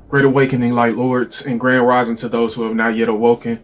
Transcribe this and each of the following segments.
Great awakening, light lords, and grand rising to those who have not yet awoken.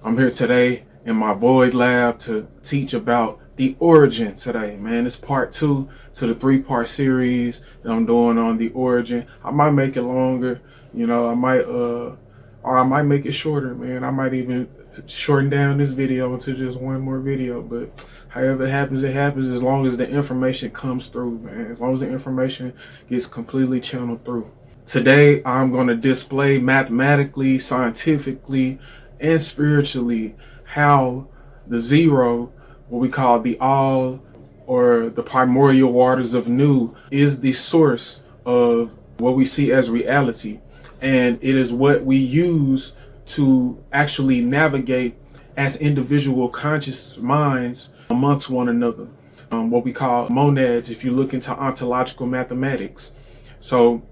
I'm here today in my void lab to teach about the origin today, man. It's part 2 to the 3-part series that I'm doing on the origin. I might make it longer, or I might make it shorter, man. I might even shorten down this video into just one more video, but however it happens, as long as the information comes through, man. As long as the information gets completely channeled through. Today, I'm going to display mathematically, scientifically, and spiritually how the zero, what we call the all or the primordial waters of Nu, is the source of what we see as reality. And it is what we use to actually navigate as individual conscious minds amongst one another. What we call monads if you look into ontological mathematics. So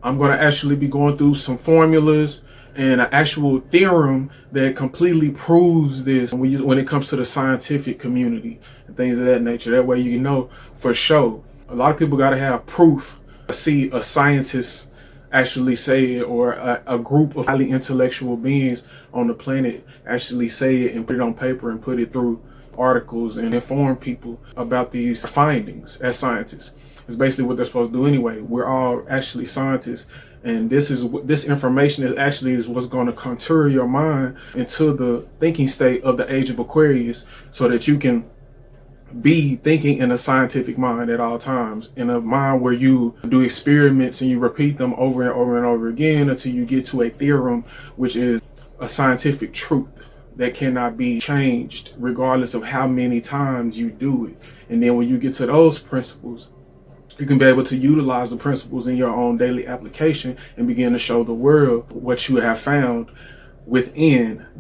I'm going to actually be going through some formulas and an actual theorem that completely proves this when it comes to the scientific community and things of that nature. That way you know for sure. A lot of people got to have proof to see a scientist actually say it, or a group of highly intellectual beings on the planet actually say it and put it on paper and put it through articles and inform people about these findings as scientists. It's basically what they're supposed to do anyway. We're all actually scientists, and this information is what's going to contour your mind into the thinking state of the age of Aquarius, so that you can be thinking in a scientific mind at all times, in a mind where you do experiments and you repeat them over and over and over again until you get to a theorem, which is a scientific truth that cannot be changed regardless of how many times you do it. And then when you get to those principles, you can be able to utilize the principles in your own daily application and begin to show the world what you have found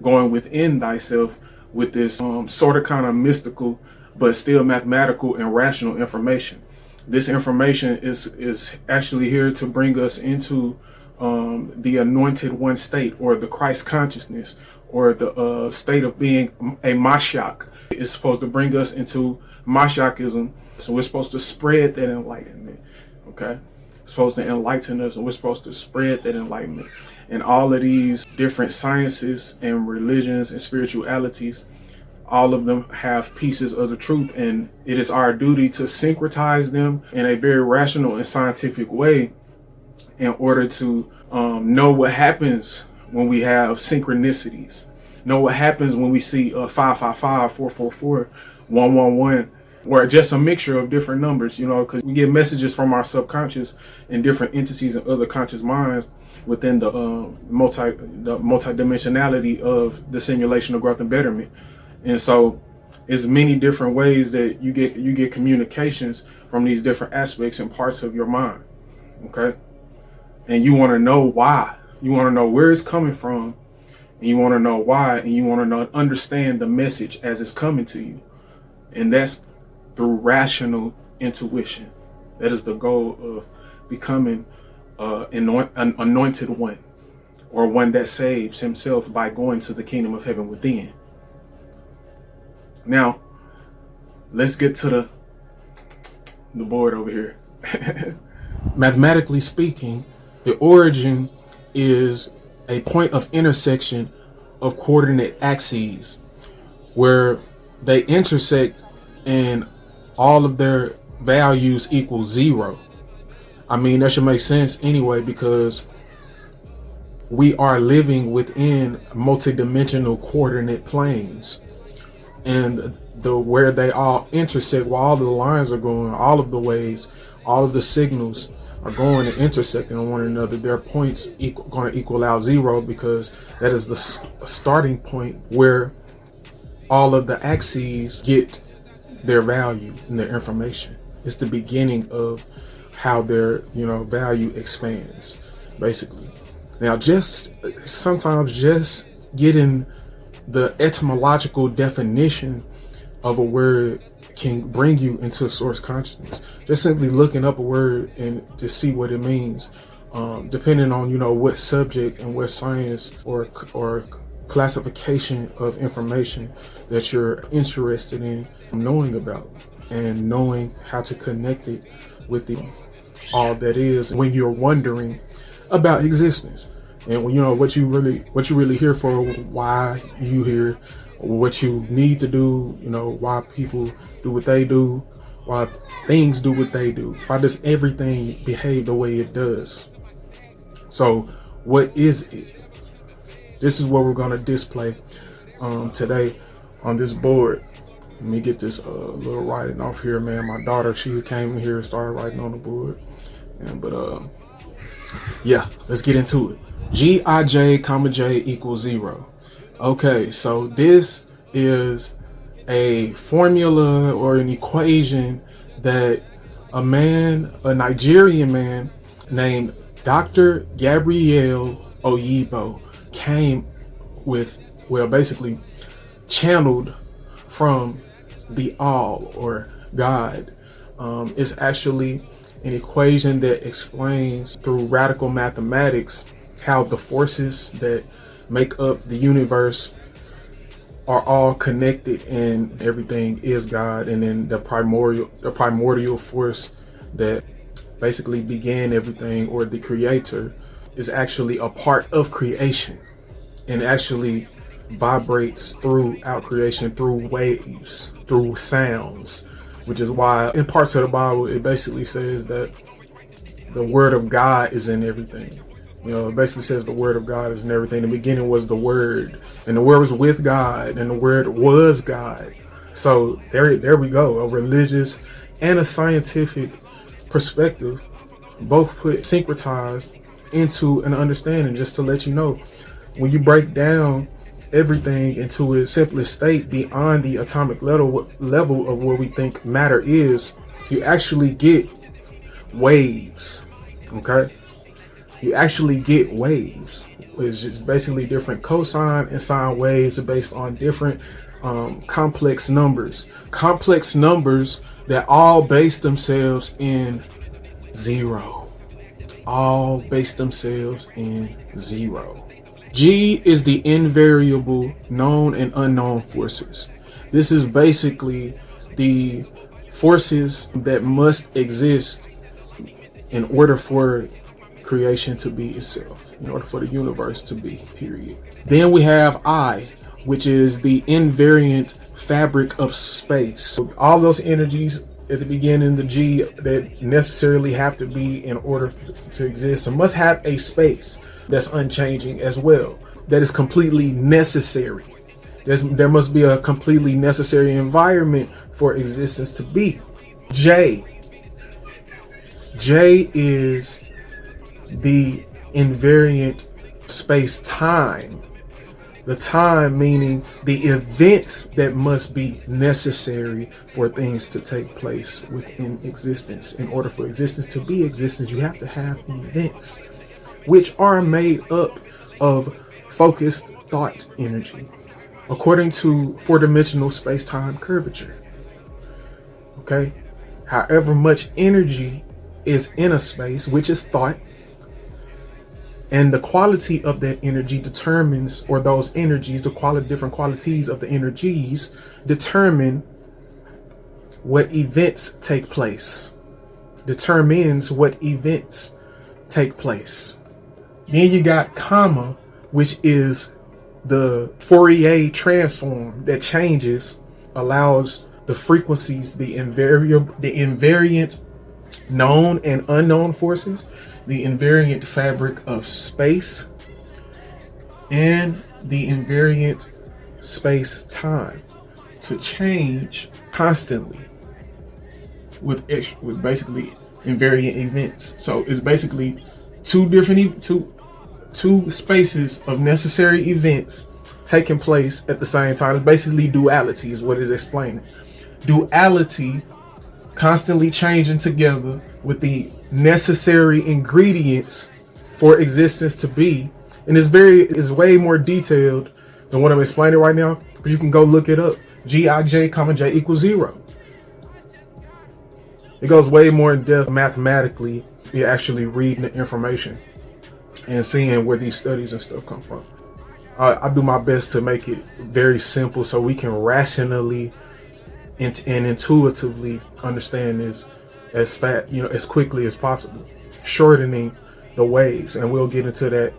going within thyself with this sort of kind of mystical but still mathematical and rational information. This information is actually here to bring us into the anointed one state, or the Christ consciousness, or the state of being a Mashiach. It's supposed to bring us into Mashiachism. So we're supposed to spread that enlightenment, okay? It's supposed to enlighten us, and we're supposed to spread that enlightenment. And all of these different sciences and religions and spiritualities, all of them have pieces of the truth, and it is our duty to syncretize them in a very rational and scientific way in order to know what happens when we have synchronicities, know what happens when we see 555, 444, 111, or just a mixture of different numbers, because we get messages from our subconscious and different entities and other conscious minds within the multidimensionality of the simulation of growth and betterment. And so it's many different ways that you get communications from these different aspects and parts of your mind, okay? And you want to know why. You want to know where it's coming from, and you want to know why, and you want to understand the message as it's coming to you. And that's through rational intuition. That is the goal of becoming an anointed one, or one that saves himself by going to the kingdom of heaven within. Now, let's get to the board over here. Mathematically speaking, the origin is a point of intersection of coordinate axes where they intersect and all of their values equal 0. I mean, that should make sense anyway, because we are living within multidimensional coordinate planes. And where they all intersect, where all the lines are going, all of the ways, all of the signals are going and intersecting on one another, their points going to equal out 0, because that is the starting point where all of the axes get their value and their information. It's the beginning of how their value expands, basically. Now, sometimes just getting the etymological definition of a word can bring you into source consciousness. Just simply looking up a word and to see what it means, depending on what subject and what science or classification of information that you're interested in knowing about, and knowing how to connect it with all that is. When you're wondering about existence. And you know what you really here for, why you here, what you need to do, you know, why people do what they do, why things do what they do, why does everything behave the way it does. So what is it? This is what we're going to display today on this board. Let me get this little writing off here, man. My daughter, she came in here and started writing on the board. Yeah, let's get into it. Gij, comma J equals 0. Okay, so this is a formula or an equation that a Nigerian man named Dr. Gabriel Oyibo came with, well, basically channeled from the All or God. It's actually an equation that explains through radical mathematics how the forces that make up the universe are all connected and everything is God. And then the primordial force that basically began everything, or the creator, is actually a part of creation and actually vibrates throughout creation through waves, through sounds, which is why in parts of the Bible it basically says that the word of God is in everything. You know, it basically says the word of God is in everything. In the beginning was the word, and the word was with God, and the word was God. So there we go. A religious and a scientific perspective, both put syncretized into an understanding. Just to let you know, when you break down everything into its simplest state beyond the atomic level of where we think matter is, you actually get waves. Okay, you actually get waves, which is basically different cosine and sine waves based on different complex numbers that all base themselves in 0. All base themselves in 0. G is the invariable known and unknown forces. This is basically the forces that must exist in order for creation to be itself, in order for the universe to be, period. Then we have I, which is the invariant fabric of space. So all those energies at the beginning, the G, that necessarily have to be in order to exist, and must have a space that's unchanging as well, that is completely necessary. There must be a completely necessary environment for existence to be. J is the invariant space-time. The time meaning the events that must be necessary for things to take place within existence. In order for existence to be existence, you have to have events, which are made up of focused thought energy, according to four-dimensional space-time curvature. Okay? However much energy is in a space, which is thought, and the quality of that energy determines, or those energies, different qualities of the energies determine what events take place. Determines what events take place. Then you got comma, which is the Fourier transform that changes, allows the frequencies, the invariant known and unknown forces, the invariant fabric of space, and the invariant space-time to change constantly with basically invariant events. So it's basically two spaces of necessary events taking place at the same time. It's basically duality is what it's explaining. Duality constantly changing together with the necessary ingredients for existence to be. And it's way more detailed than what I'm explaining right now, but you can go look it up. Gij, comma J equals 0. It goes way more in depth mathematically. You're actually reading the information and seeing where these studies and stuff come from. I do my best to make it very simple so we can rationally and intuitively understand this as quickly as possible, shortening the waves, and we'll get into that.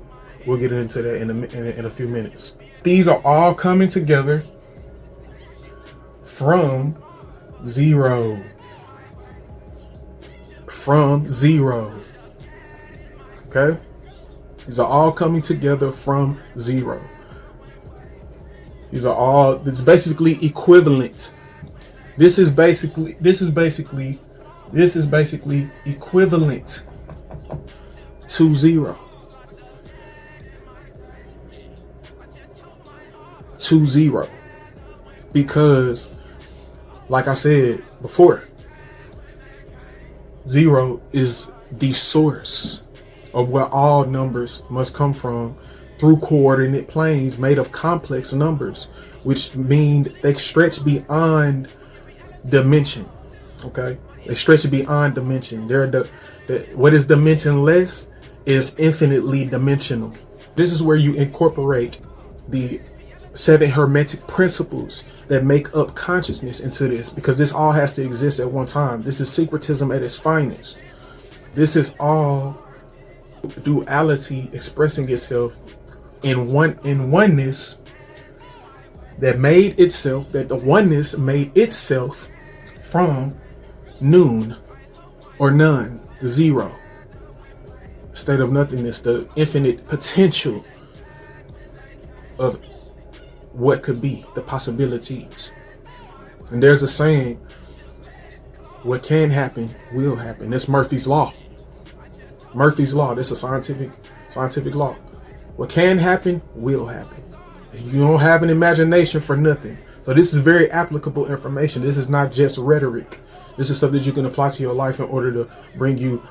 We'll get into that in a few minutes. These are all coming together from zero. From zero. Okay? These are all coming together from zero. These are all, it's basically equivalent. This is basically equivalent to zero. To zero. Because, like I said before, zero is the source of where all numbers must come from through coordinate planes made of complex numbers, which mean they stretch beyond dimension. Okay, they stretch beyond dimension. They're what is dimensionless is infinitely dimensional. This is where you incorporate the 7 hermetic principles that make up consciousness into this, because this all has to exist at one time. This is syncretism at its finest. This is all duality expressing itself in oneness that the oneness made itself from noon or none, the zero, state of nothingness, the infinite potential of what could be, the possibilities. And there's a saying, what can happen will happen. That's Murphy's Law. Murphy's Law. This is a scientific law. What can happen will happen. You don't have an imagination for nothing. So this is very applicable information. This is not just rhetoric. This is stuff that you can apply to your life in order to bring you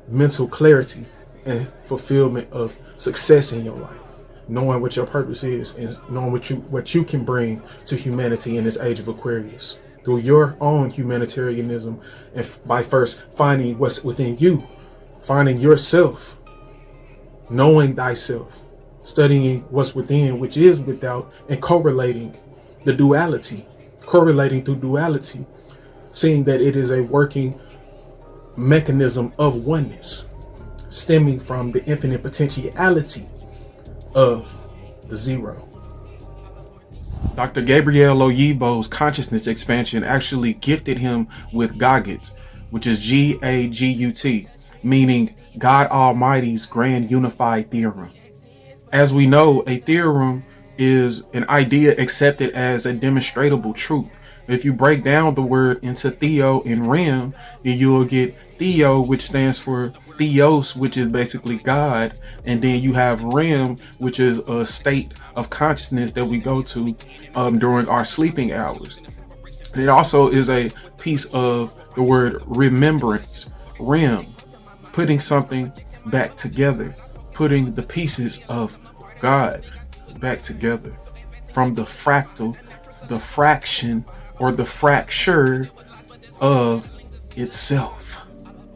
mental clarity and fulfillment of success in your life. Knowing what your purpose is and knowing what you can bring to humanity in this age of Aquarius through your own humanitarianism, and by first finding what's within you, finding yourself, knowing thyself, studying what's within, which is without, and correlating the duality, correlating through duality, seeing that it is a working mechanism of oneness stemming from the infinite potentiality of the zero. Dr. Gabriel Oyibo's consciousness expansion actually gifted him with Gagut, which is G-A-G-U-T, meaning God Almighty's Grand Unified Theorem. As we know, a theorem is an idea accepted as a demonstrable truth. If you break down the word into theo and rem, then you will get theo, which stands for theos, which is basically God, and then you have rem, which is a state of consciousness that we go to during our sleeping hours. It also is a piece of the word remembrance, rem, putting something back together, putting the pieces of God back together from the fractal, the fraction, or the fracture of itself.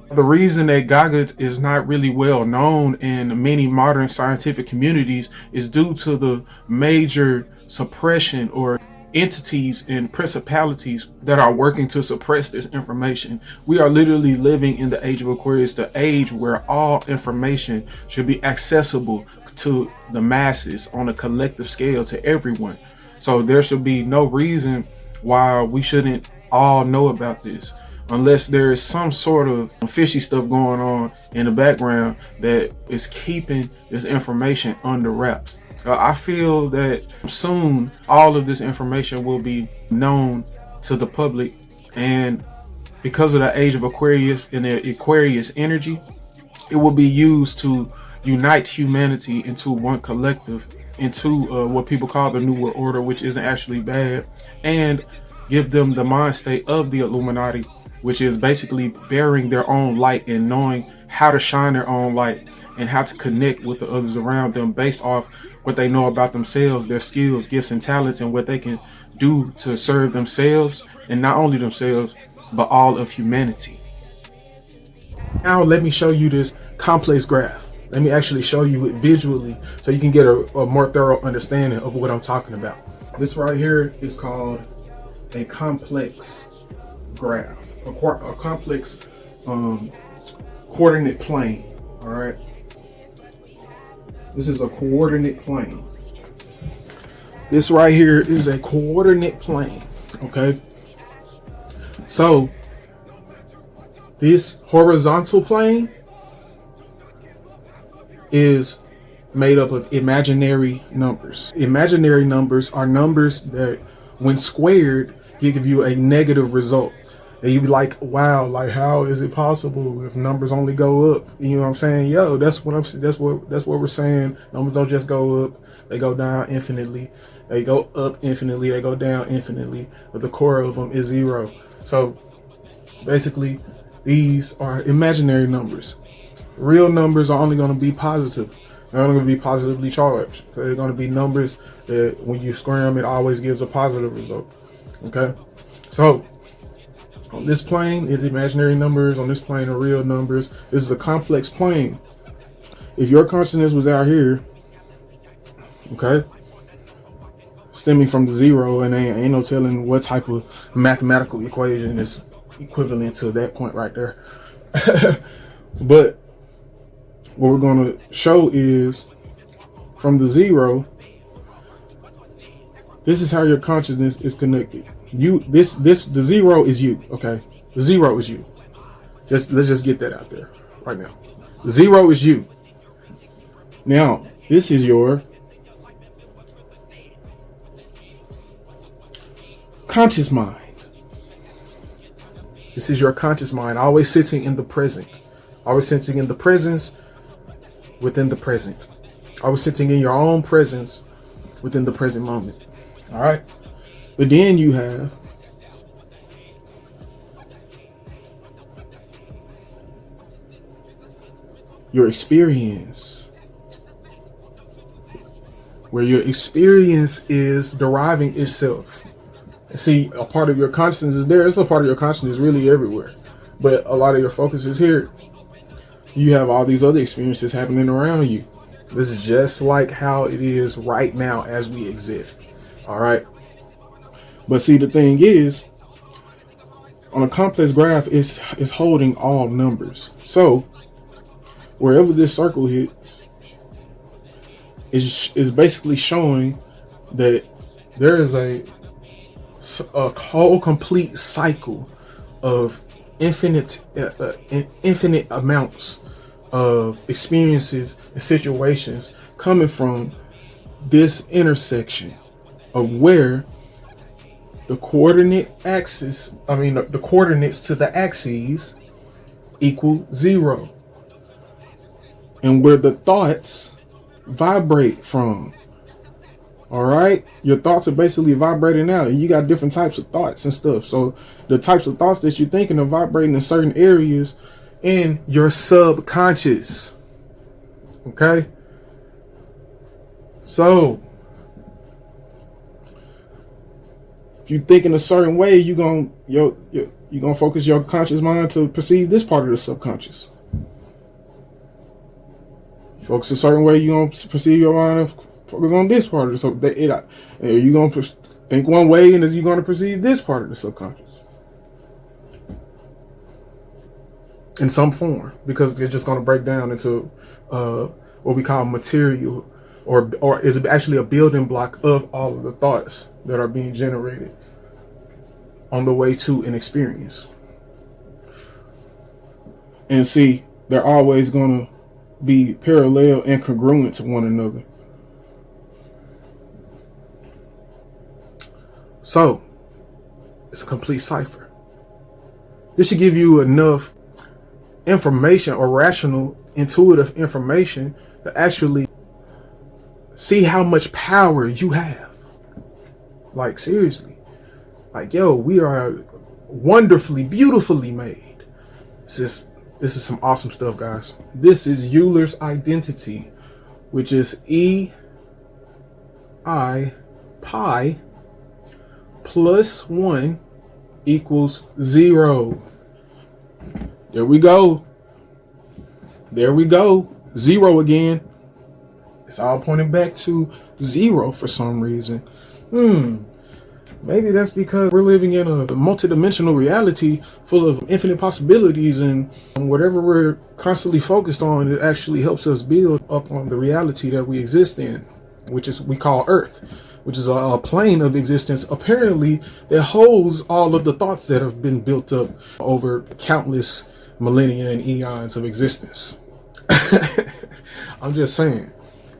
The reason that Gagut is not really well known in many modern scientific communities is due to the major suppression or entities and principalities that are working to suppress this information. We are literally living in the age of Aquarius, the age where all information should be accessible to the masses on a collective scale, to everyone. So there should be no reason why we shouldn't all know about this, unless there is some sort of fishy stuff going on in the background that is keeping this information under wraps. I feel that soon all of this information will be known to the public, and because of the age of Aquarius and the Aquarius energy, it will be used to unite humanity into one collective, into what people call the New World Order, which isn't actually bad, and give them the mind state of the Illuminati, which is basically bearing their own light and knowing how to shine their own light and how to connect with the others around them based off what they know about themselves, their skills, gifts, and talents, and what they can do to serve themselves, and not only themselves, but all of humanity. Now let me show you this complex graph. Let me actually show you it visually so you can get a more thorough understanding of what I'm talking about. This right here is called a complex graph, a complex coordinate plane. All right, This is a coordinate plane. This right here is a coordinate plane. Okay. So this horizontal plane is made up of imaginary numbers. Imaginary numbers are numbers that, when squared, give you a negative result. And you be like, wow, like how is it possible if numbers only go up? You know what I'm saying? Yo, that's what we're saying. Numbers don't just go up, they go down infinitely. They go up infinitely, they go down infinitely, but the core of them is 0. So basically, these are imaginary numbers. Real numbers are only going to be positive. They're only going to be positively charged. So they're going to be numbers that when you square them, it always gives a positive result. Okay? So on this plane, it's imaginary numbers. On this plane are real numbers. This is a complex plane. If your consciousness was out here, okay, stemming from the 0, and ain't no telling what type of mathematical equation is equivalent to that point right there. But what we're going to show is from the 0, this is how your consciousness is connected. The 0 is you, okay? The 0 is you. Let's just get that out there right now. The 0 is you. Now, this is your conscious mind. This is your conscious mind, always sitting in the present. Always sitting in the presence within the present. Always sitting in your own presence within the present moment. All right? But then you have your experience, where your experience is deriving itself. See, a part of your consciousness is there. It's a part of your consciousness really everywhere. But a lot of your focus is here. You have all these other experiences happening around you. This is just like how it is right now as we exist. All right. But see, the thing is, on a complex graph, it's holding all numbers. So wherever this circle hits is basically showing that there is a whole complete cycle of infinite amounts of experiences and situations coming from this intersection of where the coordinate axis, the coordinates to the axes equal 0, and where the thoughts vibrate from. All right, your thoughts are basically vibrating out, and you got different types of thoughts and stuff. So the types of thoughts that you're thinking are vibrating in certain areas in your subconscious. Okay, so if you think in a certain way, you're gonna focus your conscious mind to perceive this part of the subconscious. Focus a certain way, you're gonna perceive your mind. Focus on this part of the subconscious. You're going to think one way, and you're going to perceive this part of the subconscious in some form, because they're just going to break down into what we call material, or is actually a building block of all of the thoughts that are being generated on the way to an experience. And see, they're always going to be parallel and congruent to one another. So, it's a complete cipher. This should give you enough information, or rational, intuitive information, to actually see how much power you have. Like, seriously. Like, yo, we are wonderfully, beautifully made. This is some awesome stuff, guys. This is Euler's identity, which is E I pi plus 1 equals 0. There we go. There we go. 0 again. It's all pointing back to 0 for some reason. Maybe that's because we're living in a multidimensional reality full of infinite possibilities, and whatever we're constantly focused on, it actually helps us build up on the reality that we exist in, which is we call Earth, which is a plane of existence apparently that holds all of the thoughts that have been built up over countless millennia and eons of existence. I'm just saying.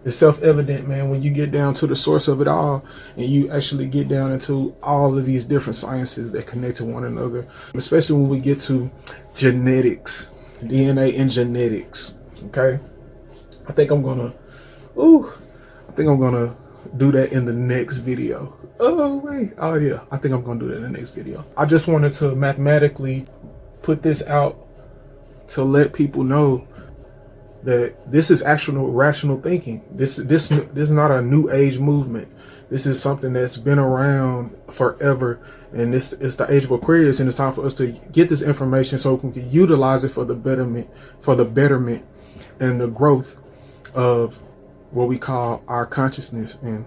It's self-evident, man, when you get down to the source of it all and you actually get down into all of these different sciences that connect to one another, especially when we get to genetics, DNA and genetics. Okay, I think I'm gonna do that in the next video. Oh yeah, I think I'm gonna do that in the next video. I just wanted to mathematically put this out to let people know that this is actual rational thinking. This is not a new age movement. This is something that's been around forever, and this is the age of Aquarius, and it's time for us to get this information so we can utilize it for the betterment and the growth of what we call our consciousness and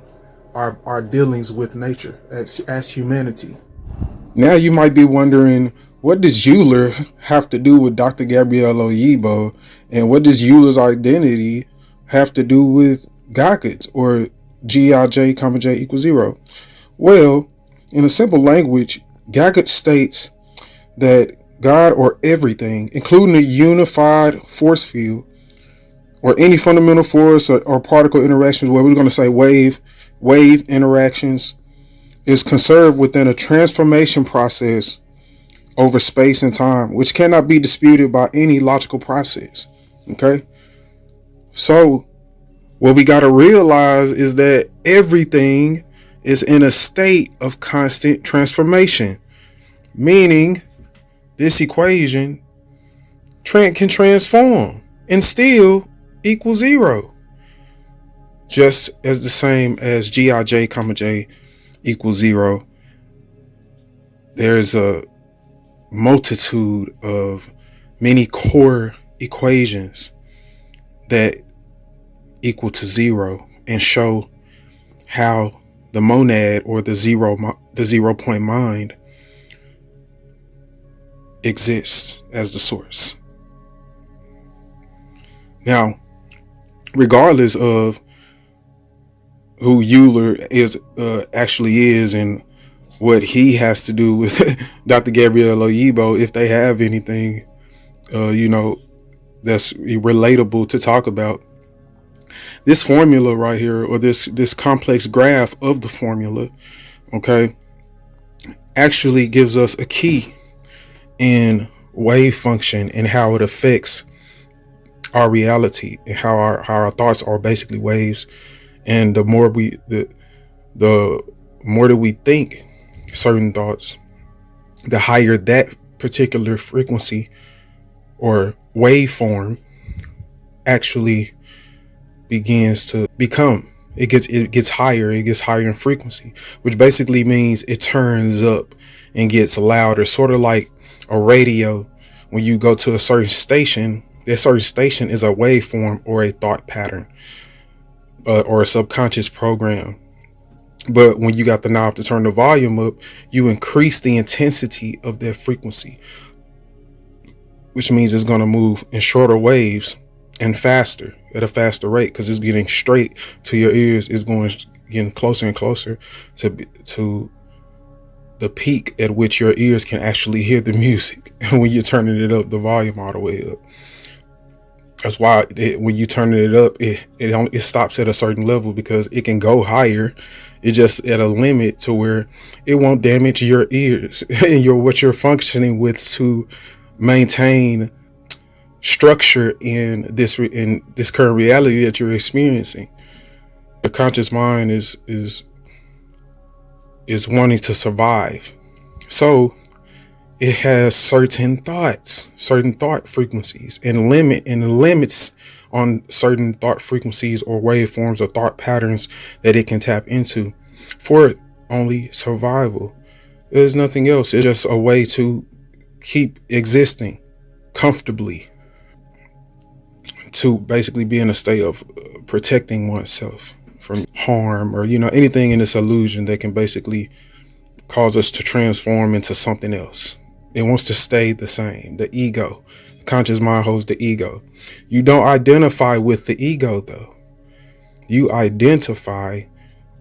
our dealings with nature as humanity. Now you might be wondering, what does Euler have to do with Dr. Gabrielle Oyibo? And what does Euler's identity have to do with Gauss, or Gij, comma J equals 0? Well, in a simple language, Gauss states that God, or everything, including a unified force field, or any fundamental force or particle interactions, where we're going to say wave interactions, is conserved within a transformation process over space and time, which cannot be disputed by any logical process. Okay, so what we got to realize is that everything is in a state of constant transformation, meaning this equation can transform and still equal 0, just as the same as Gij, comma J equals 0. There's a multitude of many core equations that equal to 0 and show how the monad, or the 0 point mind, exists as the source. Now, regardless of who Euler actually is and what he has to do with Dr. Gabrielle Oyibo, if they have anything, that's relatable to talk about, this formula right here, or this complex graph of the formula, okay, actually gives us a key in wave function and how it affects our reality, and how our thoughts are basically waves. And the more that we think certain thoughts, the higher that particular frequency or waveform actually begins to become. It gets higher in frequency, which basically means it turns up and gets louder, sort of like a radio. When you go to a certain station, that certain station is a waveform or a thought pattern, or a subconscious program. But when you got the knob to turn the volume up, you increase the intensity of that frequency, which means it's going to move in shorter waves and faster, at a faster rate, because it's getting straight to your ears. It's getting closer and closer to the peak at which your ears can actually hear the music when you're turning it up, the volume all the way up. That's why when you turn it up, it stops at a certain level, because it can go higher. It just at a limit to where it won't damage your ears and what you're functioning with to maintain structure in this current reality that you're experiencing. The conscious mind is wanting to survive, so it has certain thought frequencies, and limits on certain thought frequencies or waveforms or thought patterns that it can tap into for only survival. There's nothing else. It's just a way to keep existing comfortably, to basically be in a state of protecting oneself from harm, or anything in this illusion that can basically cause us to transform into something else. It wants to stay the same. The ego. The conscious mind holds the ego. You don't identify with the ego, though. You identify,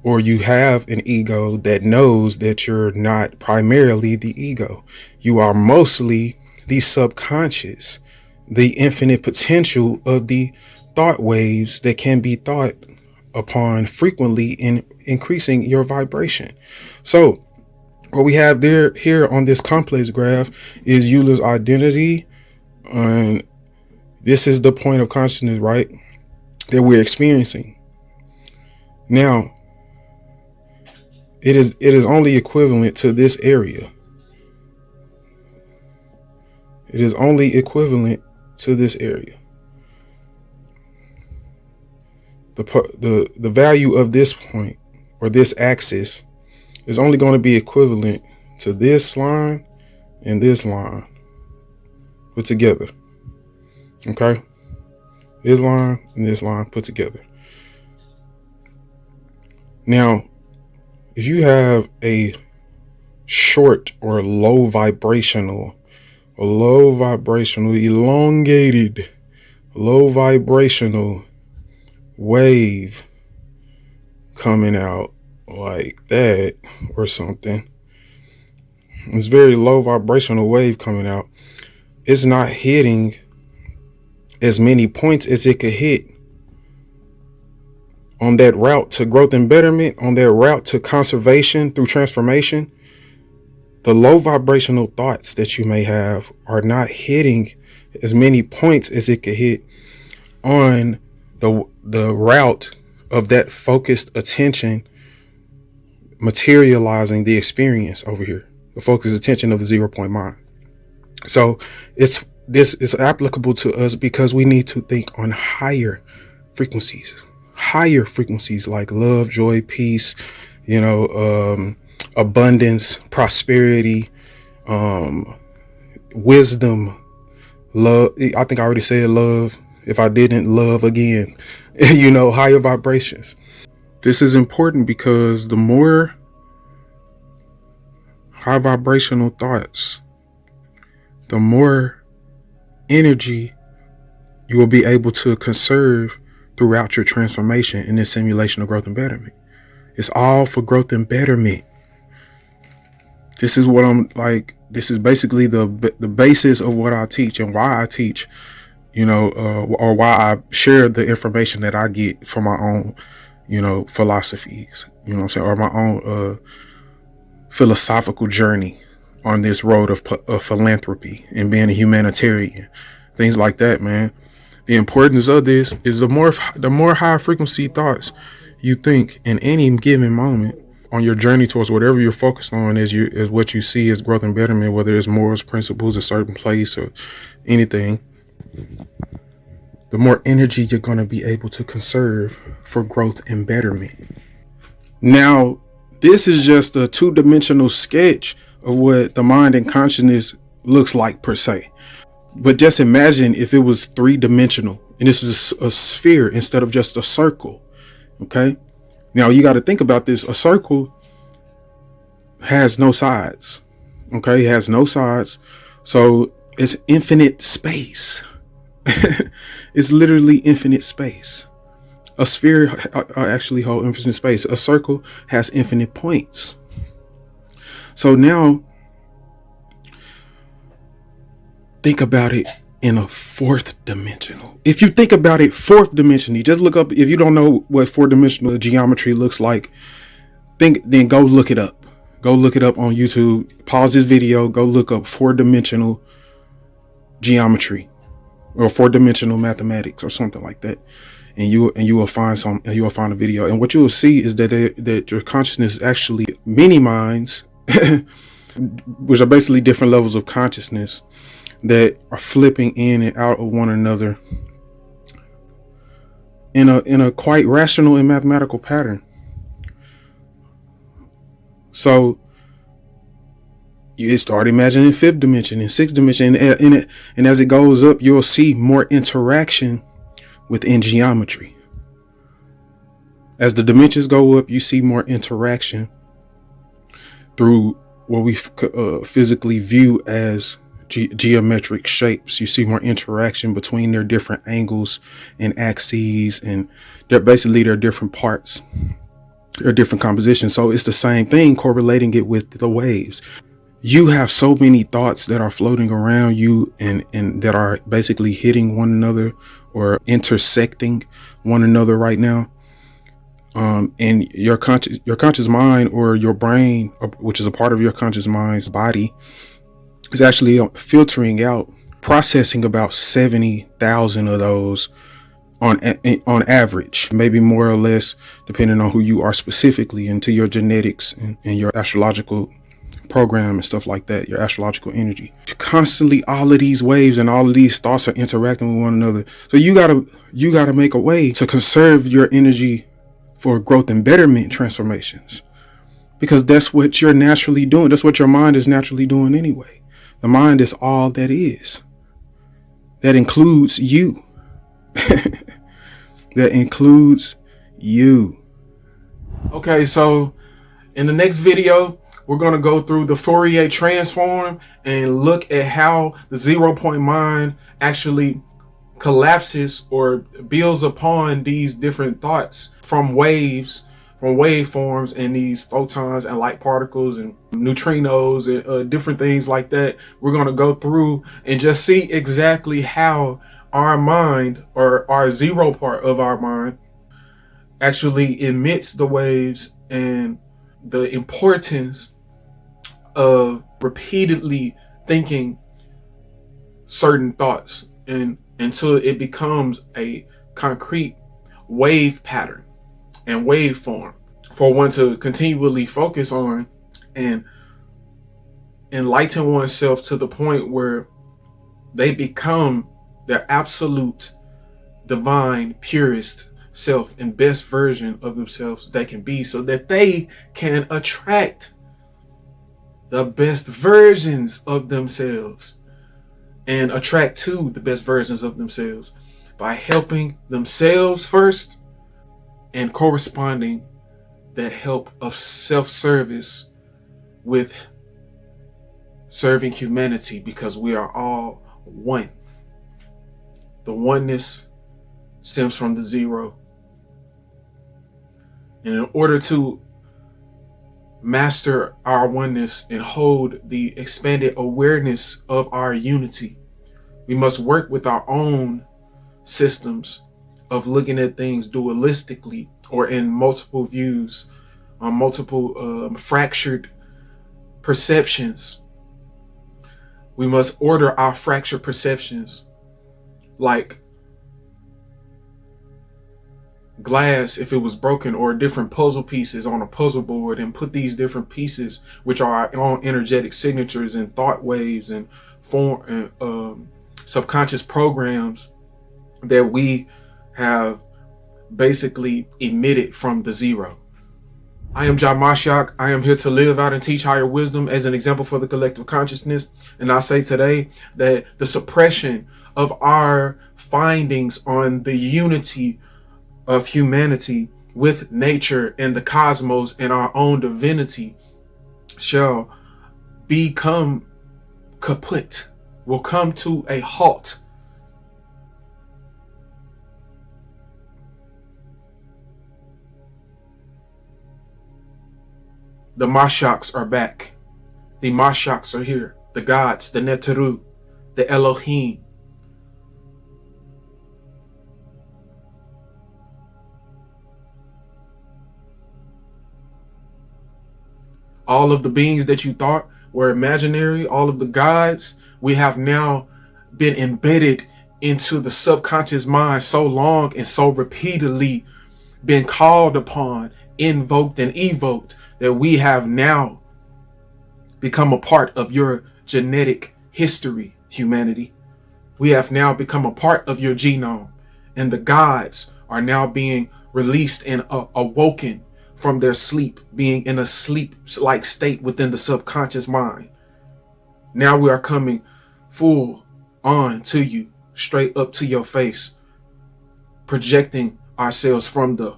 or you have an ego that knows that you're not primarily the ego. You are mostly the subconscious, the infinite potential of the thought waves that can be thought upon frequently in increasing your vibration. So what we have here on this complex graph is Euler's identity. And this is the point of consciousness, right, that we're experiencing. Now, it is only equivalent to this area. It is only equivalent to this area. The value of this point, or this axis, is only going to be equivalent to this line and this line put together. Okay? This line and this line put together. Now, if you have a short or low vibrational, elongated, low vibrational wave coming out like that or something, it's very low vibrational wave coming out, it's not hitting as many points as it could hit on that route to growth and betterment, on that route to conservation through transformation. The low vibrational thoughts that you may have are not hitting as many points as it could hit on the route of that focused attention materializing the experience over here, the focused attention of the 0 point mind. So this is applicable to us because we need to think on higher frequencies like love, joy, peace, abundance, prosperity, wisdom, love. I think I already said love. If I didn't, love again, higher vibrations. This is important because the more high vibrational thoughts, the more energy you will be able to conserve throughout your transformation in this simulation of growth and betterment. It's all for growth and betterment. This is what I'm like. This is basically the basis of what I teach and why I teach, or why I share the information that I get from my own, philosophies, or my own philosophical journey on this road of philanthropy and being a humanitarian, things like that, man. The importance of this is the more high frequency thoughts you think in any given moment on your journey towards whatever you're focused on is what you see as growth and betterment, whether it's morals, principles, a certain place or anything, the more energy you're going to be able to conserve for growth and betterment. Now, this is just a two-dimensional sketch of what the mind and consciousness looks like per se. But just imagine if it was three-dimensional and this is a sphere instead of just a circle. Okay. Now you got to think about this. A circle has no sides. Okay. It has no sides. So it's infinite space. It's literally infinite space. A sphere actually holds infinite space. A circle has infinite points. So now think about it in a fourth dimensional. If you think about it fourth dimensionally, just look up. If you don't know what fourth dimensional geometry looks like, then go look it up. Go look it up on YouTube. Pause this video. Go look up four-dimensional geometry or four-dimensional mathematics or something like that, and you will find a video. And what you will see is that your consciousness is actually many minds, which are basically different levels of consciousness that are flipping in and out of one another in a quite rational and mathematical pattern. So you start imagining fifth dimension and sixth dimension, and as it goes up, you'll see more interaction within geometry. As the dimensions go up, you see more interaction through what we physically view as geometric shapes. You see more interaction between their different angles and axes, and they're basically their different parts, their different compositions. So it's the same thing, correlating it with the waves. You have so many thoughts that are floating around you and that are basically hitting one another or intersecting one another right now. And your conscious mind, or your brain, which is a part of your conscious mind's body, is actually filtering out, processing about 70,000 of those on average, maybe more or less, depending on who you are specifically, into your genetics and your astrological program and stuff like that, your astrological energy. Constantly, all of these waves and all of these thoughts are interacting with one another. So you gotta make a way to conserve your energy for growth and betterment transformations, because that's what you're naturally doing. That's what your mind is naturally doing anyway. The mind is all that is. That includes you. That includes you. Okay, so in the next video, we're going to go through the Fourier transform and look at how the 0-point mind actually collapses or builds upon these different thoughts from waves, from waveforms, and these photons and light particles and neutrinos and different things like that. We're going to go through and just see exactly how our mind, or our zero part of our mind, actually emits the waves, and the importance of repeatedly thinking certain thoughts and until it becomes a concrete wave pattern and waveform for one to continually focus on and enlighten oneself to the point where they become their absolute divine, purest self and best version of themselves they can be, so that they can attract the best versions of themselves and attract to the best versions of themselves by helping themselves first and corresponding that help of self-service with serving humanity, because we are all one. The oneness stems from the zero. And in order to master our oneness and hold the expanded awareness of our unity, we must work with our own systems of looking at things dualistically, or in multiple views, on multiple fractured perceptions. We must order our fractured perceptions like glass if it was broken, or different puzzle pieces on a puzzle board, and put these different pieces, which are our own energetic signatures and thought waves and form subconscious programs that we have basically emitted from the zero. I am John Mashiach. I am here to live out and teach higher wisdom as an example for the collective consciousness. And I say today that the suppression of our findings on the unity of humanity with nature and the cosmos and our own divinity shall become kaput, will come to a halt. The Mashiachs are back. The Mashiachs are here. The gods, the Neteru, the Elohim. All of the beings that you thought were imaginary, all of the gods, we have now been embedded into the subconscious mind so long and so repeatedly been called upon, invoked and evoked, that we have now become a part of your genetic history, humanity. We have now become a part of your genome, and the gods are now being released and awoken from their sleep, being in a sleep-like state within the subconscious mind. Now we are coming full on to you, straight up to your face, projecting ourselves from the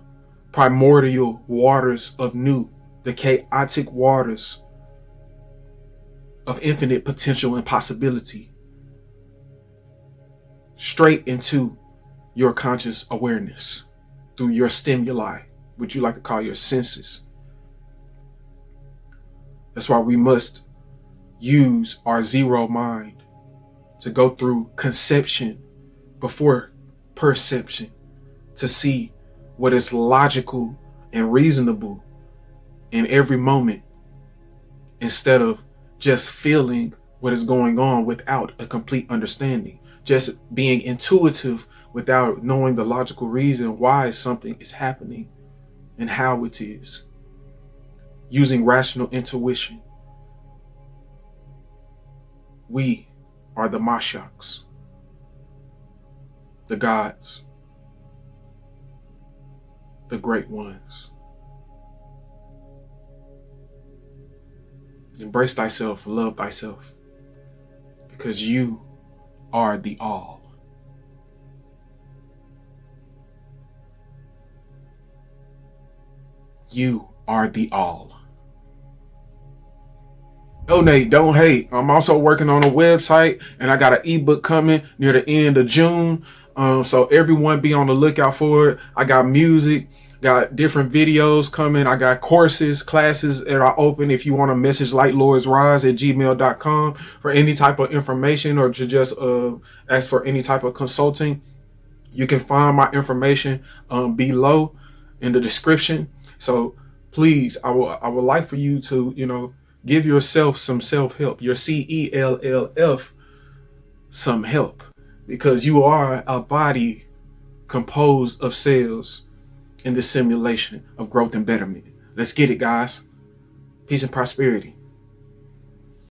primordial waters of Nu, the chaotic waters of infinite potential and possibility straight into your conscious awareness through your stimuli, which you like to call your senses. That's why we must use our zero mind to go through conception before perception to see what is logical and reasonable in every moment, instead of just feeling what is going on without a complete understanding, just being intuitive without knowing the logical reason why something is happening and how it is. Using rational intuition. We are the Mashaks, the gods, the great ones. Embrace thyself, love thyself, because you are the all. You are the all. Donate, don't hate. I'm also working on a website, and I got an ebook coming near the end of June. So everyone be on the lookout for it. I got music, got different videos coming. I got courses, classes that are open. If you want to message LightLordsRise@gmail.com for any type of information, or to just ask for any type of consulting, you can find my information below in the description. So please, I would like for you to, give yourself some self-help, your CELLF some help, because you are a body composed of cells in this simulation of growth and betterment. Let's get it, guys. Peace and prosperity.